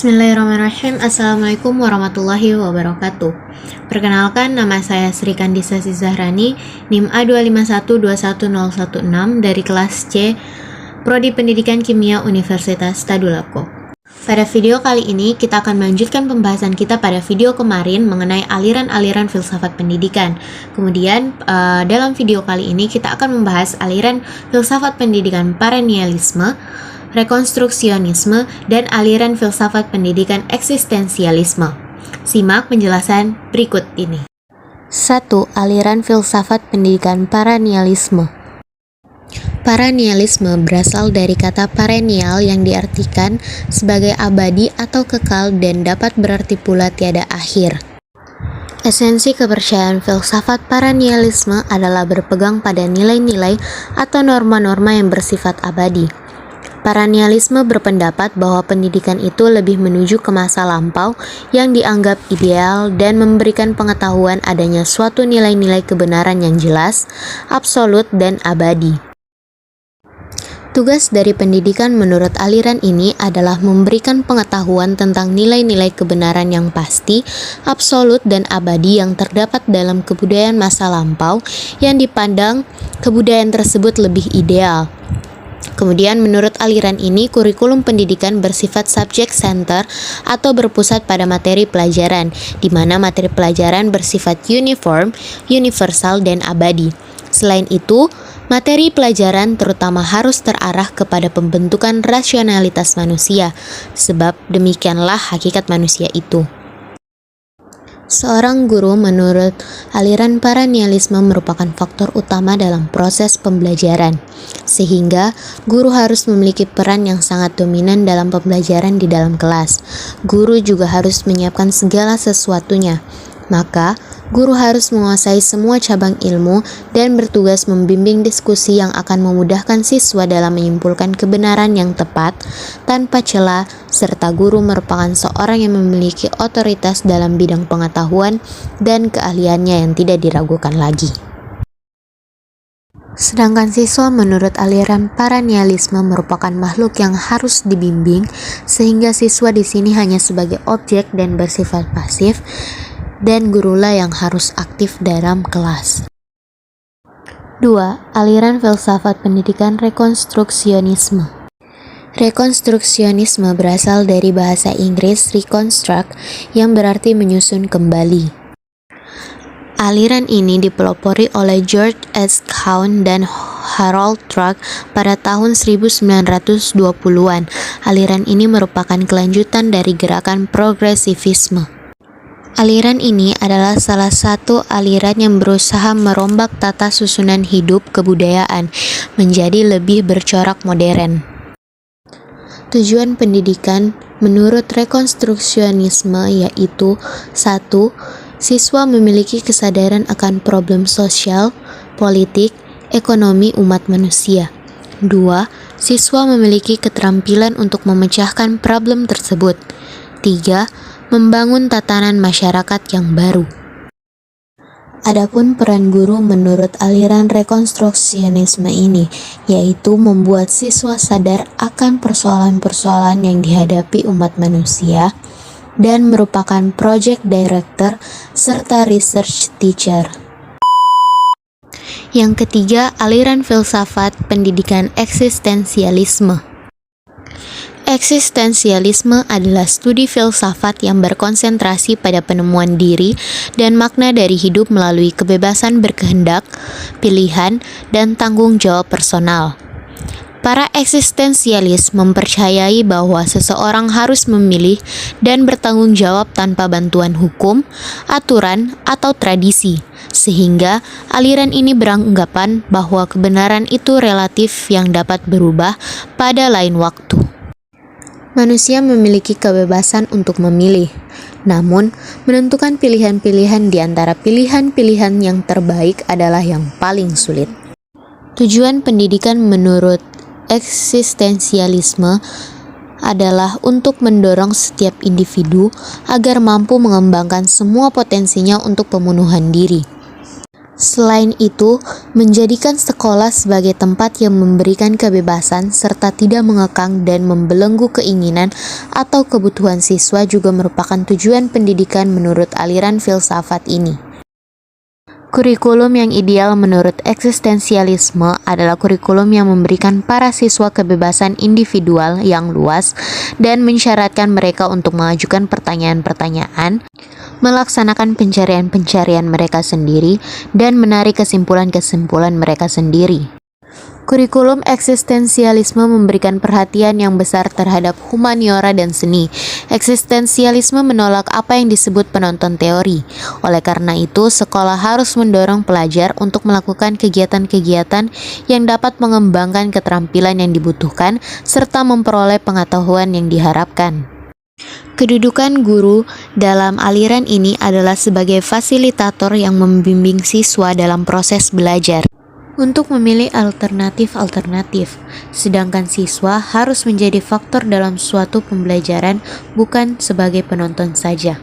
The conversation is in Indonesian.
Bismillahirrahmanirrahim. Assalamualaikum warahmatullahi wabarakatuh. Perkenalkan, nama saya Sri Kandisa Zahrani, NIM A25121016 dari kelas C, Prodi Pendidikan Kimia Universitas Tadulako. Pada video kali ini, kita akan melanjutkan pembahasan kita pada video kemarin mengenai aliran-aliran filsafat pendidikan. Kemudian, dalam video kali ini, kita akan membahas aliran filsafat pendidikan perennialisme, rekonstruksionisme, dan aliran filsafat pendidikan eksistensialisme. Simak penjelasan berikut ini. 1. Aliran filsafat pendidikan perennialisme. Perennialisme berasal dari kata perennial yang diartikan sebagai abadi atau kekal dan dapat berarti pula tiada akhir. Esensi kepercayaan filsafat perennialisme adalah berpegang pada nilai-nilai atau norma-norma yang bersifat abadi. Perennialisme berpendapat bahwa pendidikan itu lebih menuju ke masa lampau yang dianggap ideal dan memberikan pengetahuan adanya suatu nilai-nilai kebenaran yang jelas, absolut, dan abadi. Tugas dari pendidikan menurut aliran ini adalah memberikan pengetahuan tentang nilai-nilai kebenaran yang pasti, absolut, dan abadi yang terdapat dalam kebudayaan masa lampau yang dipandang kebudayaan tersebut lebih ideal. Kemudian menurut aliran ini, kurikulum pendidikan bersifat subject center atau berpusat pada materi pelajaran, di mana materi pelajaran bersifat uniform, universal, dan abadi. Selain itu, materi pelajaran terutama harus terarah kepada pembentukan rasionalitas manusia, sebab demikianlah hakikat manusia itu. Seorang guru menurut aliran perennialisme merupakan faktor utama dalam proses pembelajaran, sehingga guru harus memiliki peran yang sangat dominan dalam pembelajaran di dalam kelas. Guru juga harus menyiapkan segala sesuatunya, maka guru harus menguasai semua cabang ilmu dan bertugas membimbing diskusi yang akan memudahkan siswa dalam menyimpulkan kebenaran yang tepat tanpa celah, serta guru merupakan seorang yang memiliki otoritas dalam bidang pengetahuan dan keahliannya yang tidak diragukan lagi. Sedangkan siswa menurut aliran perennialisme merupakan makhluk yang harus dibimbing, sehingga siswa di sini hanya sebagai objek dan bersifat pasif, dan gurulah yang harus aktif dalam kelas. 2. Aliran filsafat pendidikan rekonstruksionisme. Rekonstruksionisme berasal dari bahasa Inggris reconstruct yang berarti menyusun kembali. Aliran ini dipelopori oleh George S. Cowan dan Harold Truck pada tahun 1920-an. Aliran ini merupakan kelanjutan dari gerakan progresivisme. Aliran ini adalah salah satu aliran yang berusaha merombak tata susunan hidup kebudayaan menjadi lebih bercorak modern. Tujuan pendidikan menurut rekonstruksionisme yaitu 1. Siswa memiliki kesadaran akan problem sosial, politik, ekonomi umat manusia. 2. Siswa memiliki keterampilan untuk memecahkan problem tersebut. 3. Membangun tatanan masyarakat yang baru. Adapun peran guru menurut aliran rekonstruksionisme ini, yaitu membuat siswa sadar akan persoalan-persoalan yang dihadapi umat manusia, dan merupakan project director serta research teacher. Yang ketiga, aliran filsafat pendidikan eksistensialisme. Eksistensialisme adalah studi filsafat yang berkonsentrasi pada penemuan diri dan makna dari hidup melalui kebebasan berkehendak, pilihan, dan tanggung jawab personal. Para eksistensialis mempercayai bahwa seseorang harus memilih dan bertanggung jawab tanpa bantuan hukum, aturan, atau tradisi, sehingga aliran ini beranggapan bahwa kebenaran itu relatif yang dapat berubah pada lain waktu. Manusia memiliki kebebasan untuk memilih, namun menentukan pilihan-pilihan di antara pilihan-pilihan yang terbaik adalah yang paling sulit. Tujuan pendidikan menurut eksistensialisme adalah untuk mendorong setiap individu agar mampu mengembangkan semua potensinya untuk pemenuhan diri. Selain itu, Menjadikan sekolah sebagai tempat yang memberikan kebebasan serta tidak mengekang dan membelenggu keinginan atau kebutuhan siswa juga merupakan tujuan pendidikan menurut aliran filsafat ini. Kurikulum yang ideal menurut eksistensialisme adalah kurikulum yang memberikan para siswa kebebasan individual yang luas dan mensyaratkan mereka untuk mengajukan pertanyaan-pertanyaan, melaksanakan pencarian-pencarian mereka sendiri, dan menarik kesimpulan-kesimpulan mereka sendiri. Kurikulum eksistensialisme memberikan perhatian yang besar terhadap humaniora dan seni. Eksistensialisme menolak apa yang disebut penonton teori. Oleh karena itu, sekolah harus mendorong pelajar untuk melakukan kegiatan-kegiatan yang dapat mengembangkan keterampilan yang dibutuhkan serta memperoleh pengetahuan yang diharapkan. Kedudukan guru dalam aliran ini adalah sebagai fasilitator yang membimbing siswa dalam proses belajar untuk memilih alternatif-alternatif, sedangkan siswa harus menjadi faktor dalam suatu pembelajaran, bukan sebagai penonton saja.